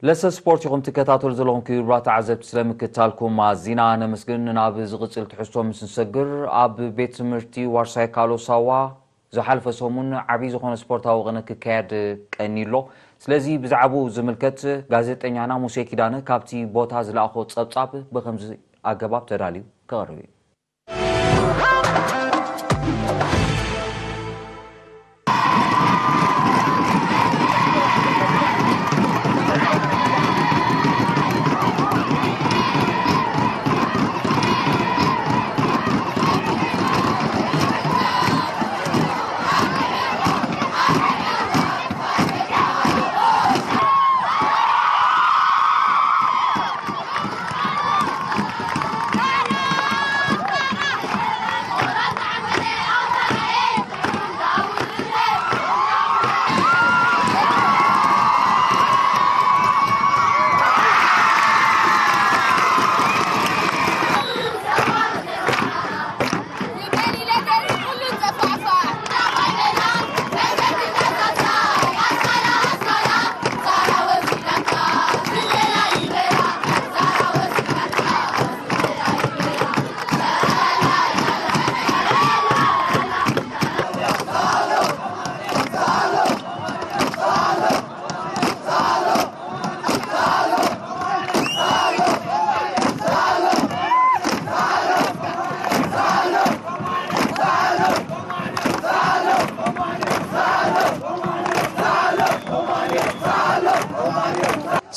لسه سبورت يقوم تكتاتل زلهم كيربات عزب تسلم كتالكم مع زينا أنا مسكن ناب زغتل تحسوا مسنسجر أب بيت مرتي وارساي كالو سوا زحلف سومون عبي زخون سبورت أو غنك كاد كنيلو سلازي بزعبو زملكت غازت إنيانا موسيقى دانه كابتي بوتاز لأخو تصاب بخمس أجابات تداليو كاروي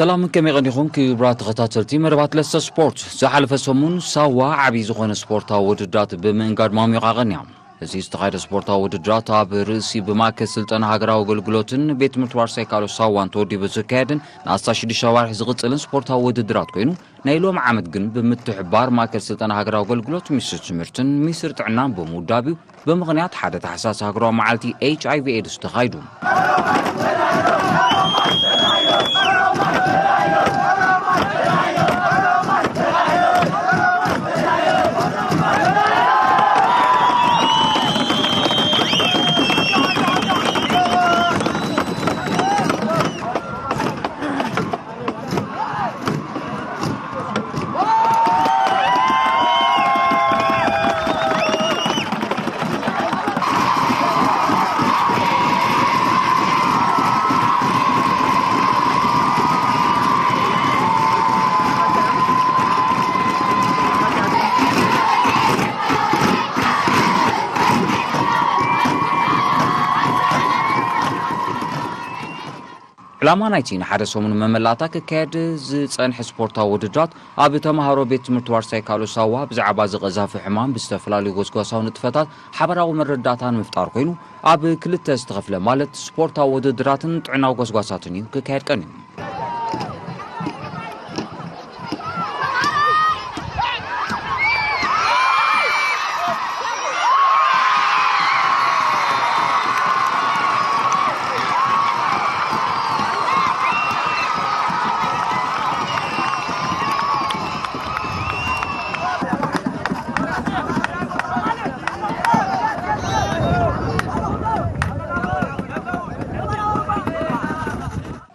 سلام كم يغنيكم كبرات غتاتلتي مربات لسه سبورت زحلف سمون سوا عبي زخون سبورتا ودرات بمنقاد مامي غنيام እዚ ዝተኻየደ ስፖርታዊ ውድድራት ኣብ ርእሲ ብማእከል ስልጠና ሃገራዊ ኣገልግሎትን ቤት ትምህርቲ ዋርሳይ ካሎስ ሳዋን ተወዲቡ ዝካየድን ን16 ወርሒ ዝቕፅልን ስፖርታዊ ውድድራት ኮይኑ ናይ ሎሚ ዓመት ግን ብምትሕባር ማእከል ስልጠና ሃገራዊ ኣገልግሎት ሚኒስትሪ ትምህርትን ሚኒስትሪ ጥዕናን ብምውዳብዩ ብምኽንያት ሓደ ታሕሳስ ሃገራዊ መዓልቲ HIV ኤድስ ተኻይዱ ዕላማ ናይቲ ንሓደ ሰሙን መመላእታ ክካየድ ዝጸንሐ ስፖርታዊ ውድድራት ኣብ ተማሃሮ ቤት ትምህርቲ ዋርሳይ ካሎስ ሳዋ ብዛዕባ ዝቐዛፊ ሕማም ብዝተፈላለዩ ጎስጓሳዊ ንጥፈታት ሓበራዊ መረዳእታ ንምፍጣር ኮይኑ ኣብ ክልተ ዝተኸፍለ ማለት ስፖርታዊ ውድድራትን ጥዕናዊ ጎስጓሳትን እዩ ክካየድ ቀኒዩ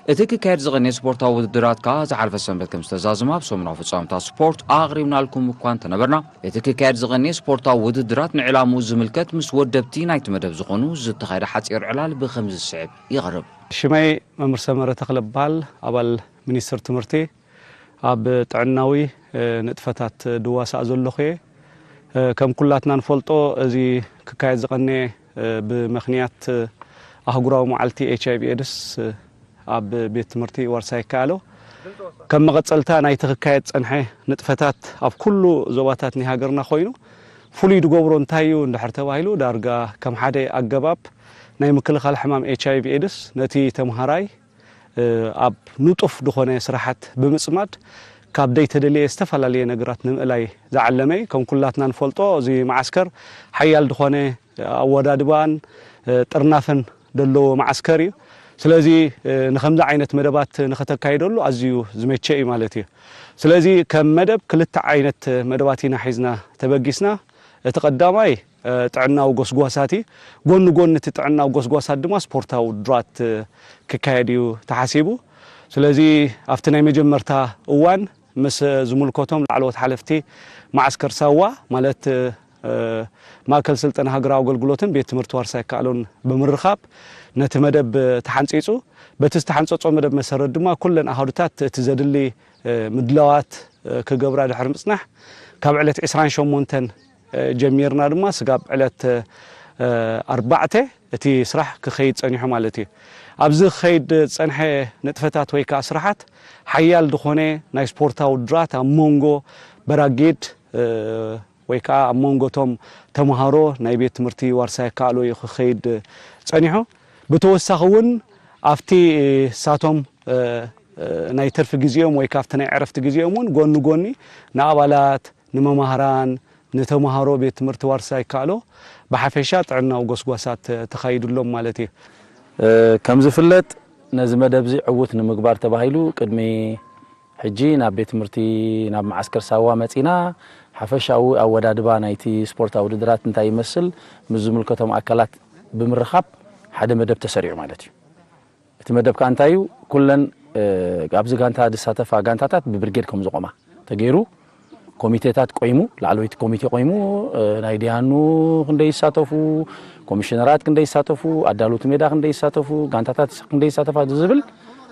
اتك كايد زغني سبورتا ودرات كا زحلف سنبت كم استزازما بسومنا فصامتا سبورت اغرينا لكم مكان تنبرنا اتك كايد زغني سبورتا ودرات نعلامو زملكت مس ودبتي نايت مدب زغونو زتخير حصير علال بخمس السعب يغرب شماي ممر سمره تقلبال ابل منستر تمرتي اب طعناوي نطفتات دواسا زلخي كم كلاتنا نفلطو ازي كايد زغني بمخنيات اهغراو معلتي HIV ايدس اب بيت تمرتي ورساي كالو كم مقصلتا ناي تخكايد صنحه نطفتات اب كله زواتات ني هاغرنا خوينو فولي دغبرو انتايو اندحر تبايلو دارغا كم حدا اغباب ناي مكلخال حمام HIV ايدس نتي تمهراي اب نطف دخونه سرحات بمصماد كاب دي تدلي استفلالي نغرات نملاي زعلمي كم كلاتنا نفلطو زي معسكر حيال دخونه اودادبان طرنافن دلو معسكري سلازي نخمز عينت مدبات نختكايدلو ازيو زميتشي مالتي سلازي كم مدب كلتا عينت مدباتينا حيزنا تبقيسنا تقداماي طعناو غوسغواساتي غون تطعناو غوسغواسات دما سبورتاو درات ككايديو تحاسيبو ስለዚህ ኣብቲ ናይ መጀመርታ እዋን ምስ ዝምልከቶም ላዕለዎት ሓለፍቲ ማዓስከር ሳዋ ማለት ማእከል ስልጠና ሃገራዊ አገልግሎትን ቤት ትምህርቲ ዋርሳ ይካኣሎን ብምርኻብ ነቲ መደብ ተሓንፂፁ በቲ ዝተሓንፀፆ መደብ መሰረት ድማ ኩለን ኣሃዱታት እቲ ዘድሊ ምድላዋት ክገብራ ድሕሪ ምጽናሕ ካብ ዕለት 28 ጀሚርና ድማ ስጋብ ዕለት 4 እቲ ስራሕ ክኸይድ ጸኒሑ ማለት እዩ ኣብዚ ክኸይድ ጸንሐ ንጥፈታት ወይ ከዓ ስራሓት ሓያል ድኾነ ናይ ስፖርታዊ ውድራት ኣብ ሞንጎ በራጌድ ወይ ከዓ ኣብ ሞንጎቶም ተምሃሮ ናይ ቤት ትምህርቲ ዋርሳ ይካኣሎ ክኸይድ ጸኒሑ ብተወሳኺ እውን ኣብቲ ሳቶም ናይ ተርፊ ግዚኦም ወይ ካፍቲ ናይ ዕረፍቲ ግዚኦም እውን ጎኒ ጎኒ ንኣባላት ንመማህራን ንተምሃሮ ቤት ትምህርቲ ዋርሳ ይካኣሎ ብሓፈሻ ጥዕናዊ ጎስጓሳት ተኻይድሎም ማለት እዩ ከም ዝፍለጥ ነዚ መደብ እዚ ዕውት ንምግባር ተባሂሉ ቅድሚ ሕጂ ናብ ቤት ትምህርቲ ናብ ማዓስከር ሳዋ መጺና ሓፈሻዊ ኣወዳድባ ናይቲ ስፖርታዊ ውድድራት እንታይ ይመስል ምዝምልከቶም ኣካላት ብምርኻብ ሓደ መደብ ተሰሪዑ ማለት እዩ እቲ መደብ ከዓ እንታይ እዩ ኩለን ኣብዚ ጋንታ ዝሳተፋ ጋንታታት ብብርጌድ ከም ዝቆማ ተገይሩ ኮሚቴታት ቆይሙ ላዕለወይቲ ኮሚቴ ቆይሙ ናይ ዲያኑ ክንደይ ይሳተፉ ኮሚሽነራት ክንደይ ይሳተፉ ኣዳሎት ሜዳ ክንደይ ይሳተፉ ጋንታታት ክንደይ ይሳተፋ ዝብል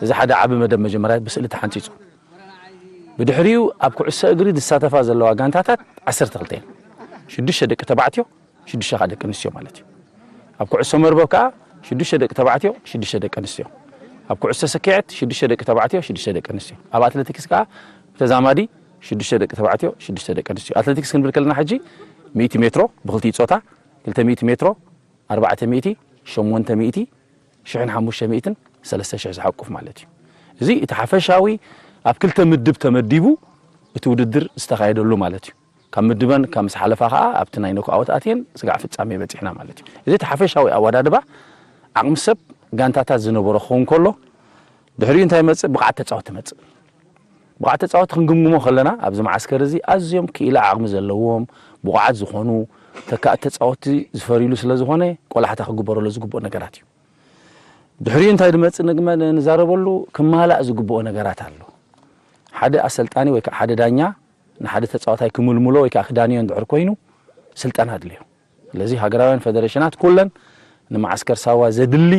እዚ ሓደ ዓቢ መደብ መጀመርያ ብስእሊ ተሓንፂፁ ብድሕሪኡ ኣብ ኩዕሶ እግሪ ዝሳተፋ ዘለዋ ጋንታታት 12 6 ደቂ ተባዕትዮ 6 ደቂ ኣንስትዮ ማለት እዩ ኣብ ኩዕሶ መርበብ ከዓ 6 ደቂ ተባዕትዮ 6 ደቂ ኣንስትዮ ኣብ ኩዕሶ ሰኪዔት 6 ደቂ ተባዕትዮ 6 ደቂ ኣንስትዮ ኣብ ኣትሌቲክስ ከዓ ተዛማዲ 6 ደቂ ተባዕትዮ 6 ደቂ ኣንስትዮ ኣትሌቲክስ ክንብል ከለና ሕጂ 100 ሜትሮ ብክልቲኡ ጾታ 200 ሜትሮ 400 800 1500 3000 ዝሓቁፍ ማለት እዩ እዚ እቲ ሓፈሻዊ ኣብ ክልተ ምድብ ተመዲቡ እቲ ውድድር ዝተኻየደሉ ማለት እዩ ካብ ምድበን ካብ መስሓለፋ ከዓ ኣብቲ ናይ ኖክኣውት ኣትየን ስጋዕ ፍጻሜ በፂሕና ማለት እዩ እዚ እቲ ሓፈሻዊ ኣወዳድባ ዓቕሚ ሰብ ጋንታታት ዝነበሮ ክኸውን ከሎ ድሕሪኡ እንታይ መጽእ ብቕዓት ተጻወት መጽእ ብቕዓት ተጻወት ክንግምግሞ ከለና ኣብዚ ማዓስከር እዚ ኣዝዮም ክኢላ ዓቕሚ ዘለዎም ብቕዓት ዝኾኑ ተካእቲ ተጻወቲ ዝፈሪሉ ስለ ዝኾነ ቆላሕታ ክግበረሉ ዝግብኦ ነገራት እዩ ድሕሪኡ እንታይ ድመጽእ ንዛረበሉ ክማላእ ዝግብኦ ነገራት ኣሎ ሓደ ኣሰልጣኒ ወይ ከዓ ሓደ ዳኛ ንሓደ ተጻዋታይ ክምልምሎ ወይ ከዓ ክዳንዮ እንድሕር ኮይኑ ስልጠና ድልዮ ስለዚ ሃገራውያን ፌደሬሽናት ኩለን ንማዓስከር ሳዋ ዘድሊ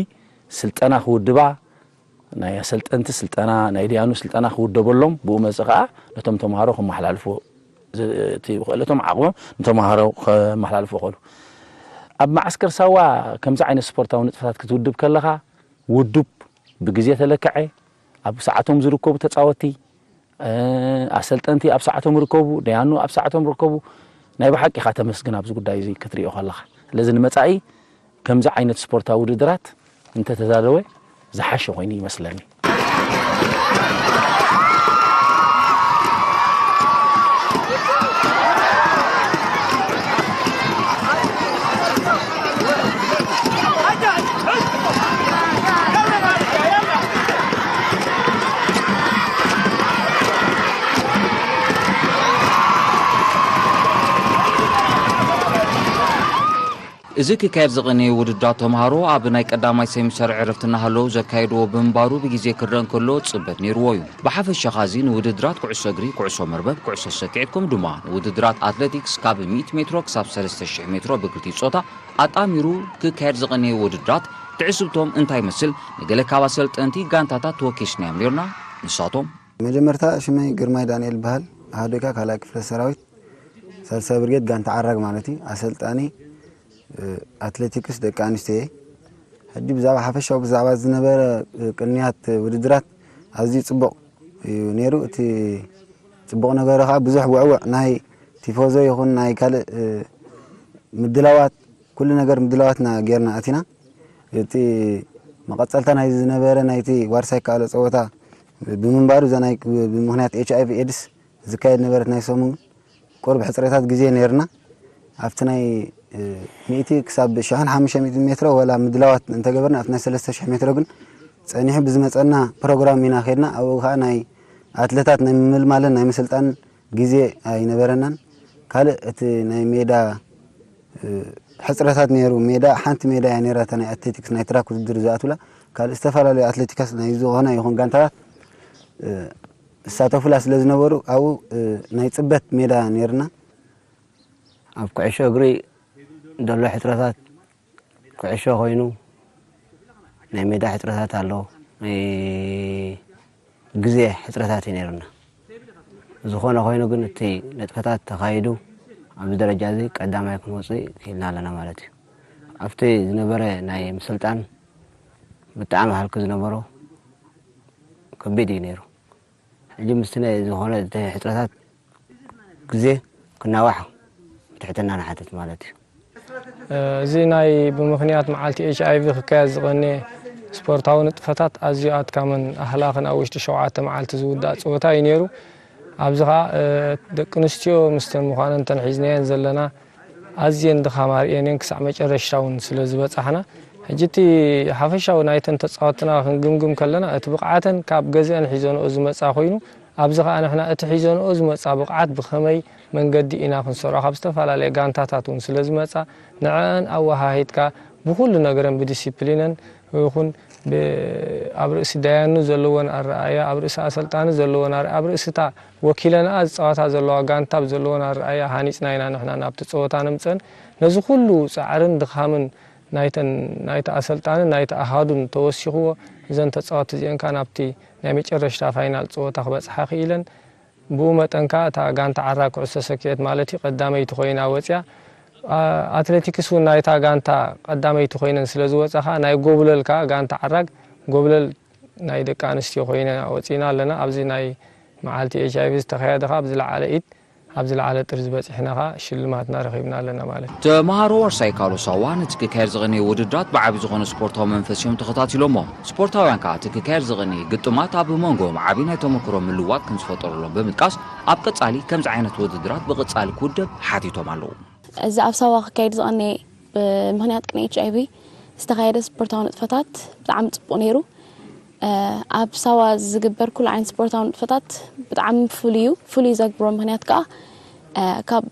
ስልጠና ክውድባ ናይ ኣሰልጠንቲ ስልጠና ናይ ዲያኑ ስልጠና ክውደበሎም ብኡ መጽእ ከዓ ነቶም ተምሃሮ ክመሓላልፉ እቲ ክእለቶም ዓቕሞም ንተምሃሮ ክመሓላልፉ ይኽእሉ ኣብ ማዓስከር ሳዋ ከምዚ ዓይነት ስፖርታዊ ንጥፈታት ክትውድብ ከለኻ ውዱብ ብግዜ ተለክዐ ኣብ ሰዓቶም ዝርከቡ ተጻወቲ ኣሰልጠንቲ ኣብ ሰዓቶም ይርከቡ ዲያኑ ኣብ ሰዓቶም ይርከቡ ናይ ብሓቂ ኢኻ ተመስግን ኣብዚ ጉዳይ እዚ ክትሪኦ ከለኻ ስለዚ ንመጻኢ ከምዚ ዓይነት ስፖርታዊ ውድድራት እንተተዛረበ ዝሓሸ ኮይኑ ይመስለኒ እዚ ክካየድ ዝቕነየ ውድድራት ተምሃሮ ኣብ ናይ ቀዳማይ ሴሚስተር ዕረፍቲ እናሃለዉ ዘካየድዎ ብምንባሩ ብግዜ ክረአን ከሎ ጽበት ነይርዎ እዩ ብሓፈሻ ኸዚ ንውድድራት ኩዕሶ እግሪ ኩዕሶ መርበብ ኩዕሶ ሰኪዔት ከምኡ ድማ ንውድድራት ኣትሌቲክስ ካብ 100 ሜትሮ ክሳብ 3000 ሜትሮ ብክልቲኡ ጾታ ኣጣሚሩ ክካየድ ዝቕነየ ውድድራት ትዕስብቶም እንታይ ይመስል ንገለ ካብ ኣሰልጠንቲ ጋንታታት ተወኪሽናዮም ነርና ንሳቶም መጀመርታ ሽመይ ግርማይ ዳንኤል በሃል ኣሃዶካ ካልኣይ ክፍለ ሰራዊት ሳልሳይ ብርጌድ ጋንታ ዓራግ ማለት እዩ ኣሰልጣኒ ኣትሌቲክስ ደቂ ኣንስትዮ ሕጂ ብዛዕባ ሓፈሻዊ ብዛዕባ ዝነበረ ቅንያት ውድድራት ኣዝዩ ጽቡቕ እዩ ነይሩ እቲ ጽቡቕ ነገር ከዓ ብዙሕ ውዕውዕ ናይ ቲፎዞ ይኹን ናይ ካልእ ምድላዋት ኩሉ ነገር ምድላዋትና ጌርና ኣቲና እቲ መቐጸልታ ናይ ዝነበረ ናይቲ ዋርሳ ይከኣሎ ፀወታ ብምንባሩ እዛ ናይ ብምኽንያት HIV ኤድስ ዝካየድ ነበረት ናይ ሰሙን ቁርብ ሕፅረታት ግዜ ነርና ኣብቲ ናይ 100 ክሳብ 1500 ሜትሮ ወላ ምድላዋት እንተገበርና ኣብቲ ናይ 3000 ሜትሮ ግን ጸኒሑ ብዝመጸና ፕሮግራም ኢና ኸድና ኣብኡ ከዓ ናይ ኣትሌታት ናይ ምልማልን ናይ ምስልጣን ግዜ ኣይነበረናን ካልእ እቲ ናይ ሜዳ ሕፅረታት ነይሩ ሜዳ ሓንቲ ሜዳ ያ ነይራታ ናይ ኣትሌቲክስ ናይ ትራክ ውድድር ዝኣትውላ ካልእ ዝተፈላለዩ ኣትሌቲክስ ናይ ዝኾነ ይኹን ጋንታታት ሳተፉላ ስለ ዝነበሩ ኣብኡ ናይ ጽበት ሜዳ ነርና ኣብ ኩዕሾ እግሪ ደሎ ሕጥረታት ኩዕሾ ኮይኑ ናይ ሜዳ ሕጥረታት ኣሎ ግዜ ሕጥረታት ነርና ዝኾነ ኮይኑ ግን እቲ ነጥፈታት ተኻይዱ ኣብ ደረጃ እዚ ቀዳማይ ክንወጽእ ኢልና ኣለና ማለት እዩ ኣብቲ ዝነበረ ናይ ምስልጣን ብጣዕሚ ሃልክ ዝነበሮ ከቢድ እዩ ነይሩ ሕጂ ምስነ ዝኾነ ሕጥረታት ግዜ ክናዋሕ ትሕትና ንሓትት ማለት እዩ እዚ ናይ ብምኽንያት መዓልቲ HIV ክካየድ ዝቐነ ስፖርታዊ ንጥፈታት ኣዝዩ ኣትካምን ኣህላኽን ኣብ ውሽጢ 7 መዓልቲ ዝውዳእ ፀወታ እዩ ነይሩ ኣብዚ ኸ ደቂ ኣንስትዮ ምስተን ምዃነን ተንሒዝናየን ዘለና ኣዝየን ድኻም ኣርአየን ክሳዕ መጨረሻ እውን ስለ ዝበፃሕና ሕጂ እቲ ሓፈሻዊ ናይተን ተፃወትና ክንግምግም ከለና እቲ ብቕዓተን ካብ ገዝአን ሒዘንኦ ዝመፃ ኮይኑ ኣብዚ ኸ ንሕና እቲ ሒዘንኦ ዝመፃ ብቕዓት ብኸመይ መንገዲ ኢና ክንሰርዖ ካብ ዝተፈላለየ ጋንታታት እውን ስለ ዝመፃ ንዕአን ኣወሃሂድካ ብኩሉ ነገረን ብዲሲፕሊነን ይኹን ኣብ ርእሲ ዳያኑ ዘለዎን ኣረኣያ ኣብ ርእሲ ኣሰልጣኒ ዘለዎን ኣረኣያ ኣብ ርእስታ ወኪለና ዝፃወታ ዘለዋ ጋንታ ዘለዎን ኣረኣያ ሃኒፅና ኢና ንሕና ናብቲ ፀወታ ንምፅአን ነዚ ኩሉ ፃዕርን ድኻምን ናይቲ ኣሰልጣንን ናይቲ ኣሃዱን ተወሲኽዎ እዘን ተፃወቲ እዚአን ካ ናብቲ ናይ መጨረሻ ፋይናል ፀወታ ክበፅሓ ክኢለን ብኡ መጠንካ እታ ጋንታ ዓራግ ኩዕሶ ሰኪዔት ማለት እዩ ቀዳመይቲ ኮይና ወፅያ አትሌቲክስ እውን ናይታ ጋንታ ቀዳመይቲ ኮይነን ስለ ዝወፃኻ ናይ ጎብለልካ ጋንታ ዓራግ ጎብለል ናይ ደቂ ኣንስትዮ ኮይና ወፂና ኣለና ኣብዚ ናይ መዓልቲ HIV ዝተኻየደኻ ኣብ ዝለዓለ ኢድ ኣብ ዝለዓለ ጥሪ ዝበፂሕናኻ ሽልማትና ረኺብና ኣለና ማለት እዩ ተምሃሮ ወርሳይ ካሎስ ኣዋ ነቲ ክካየድ ዝቐነየ ውድድራት ብዓብዪ ዝኾነ ስፖርታዊ መንፈስ እዮም ተኸታቲሎሞ ስፖርታውያን ከዓ እቲ ክካየድ ዝቐነየ ግጥማት ኣብ መንጎኦም ዓብዪ ናይ ተመክሮ ምልዋጥ ክንዝፈጠረሎም ብምጥቃስ ኣብ ቀጻሊ ከምዚ ዓይነት ውድድራት ብቐጻሊ ክውደብ ሓቲቶም ኣለዉ እዚ ኣብ ሳዋ ክካየድ ዝቐነየ ብምኽንያት ቅድሚ HIV ዝተኻየደ ስፖርታዊ ንጥፈታት ብጣዕሚ ጽቡቕ ነይሩ ኣብ ሳዋ ዝግበር ኩሉ ዓይነት ስፖርታዊ ንጥፈታት ብጣዕሚ ፍሉይ ዘግብሮ ምኽንያት ከዓ ካብ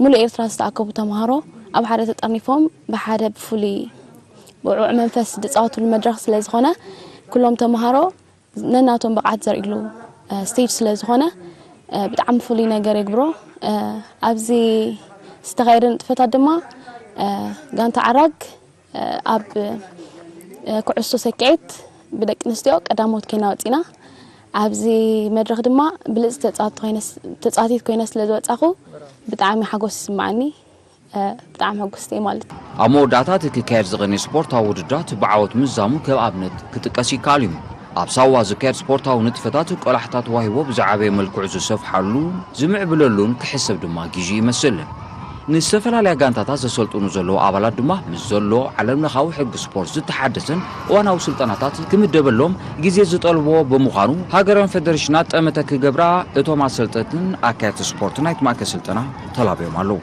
ሙሉእ ኤርትራ ዝተኣከቡ ተምሃሮ ኣብ ሓደ ተጠርኒፎም ብሓደ ብፍሉይ ብውዕውዕ መንፈስ ዝፃወትሉ መድረኽ ስለ ዝኾነ ኩሎም ተምሃሮ ነናቶም ብቕዓት ዘርእሉ ስቴጅ ስለ ዝኾነ ብጣዕሚ ፍሉይ ነገር የግብሮ ኣብዚ ዝተኻየደ ንጥፈታት ድማ ጋንታ ዓራግ ኣብ ኩዕሶ ሰኪዔት ብደቂ ኣንስትዮ ቀዳሞት ኮይና ወፂና ኣብዚ መድረኽ ድማ ብልፅ ተፃዋቲት ኮይነ ስለ ዝወፃኹ ብጣዕሚ ሓጎስ ይስማዓኒ ብጣዕሚ ሓጎስቲ ማለት እዩ ኣብ መወዳእታ እቲ ክካየድ ዝቐነየ ስፖርታዊ ውድድራት ብዓወት ምዛሙ ከም ኣብነት ክጥቀስ ይከኣል እዩ ኣብ ሳዋ ዝካየድ ስፖርታዊ ንጥፈታት ቆላሕታት ዋሂቦ ብዛዕበየ መልክዑ ዝሰፍሓሉ ዝምዕብለሉን ክሕሰብ ድማ ግዢ ይመስል ንዝተፈላለያ ጋንታታት ዘሰልጥኑ ዘለዉ ኣባላት ድማ ምስ ዘሎ ዓለምለኻዊ ሕጊ ስፖርት ዝተሓደሰን እዋናዊ ስልጠናታት ክምደበሎም ግዜ ዝጠልቦ ብምዃኑ ሃገራዊ ፌደሬሽናት ጠመተ ክገብራ እቶም ኣሰልጠትን ኣካየድቲ ስፖርት ናይቲ ማእከል ስልጠና ተላብዮም ኣለዉ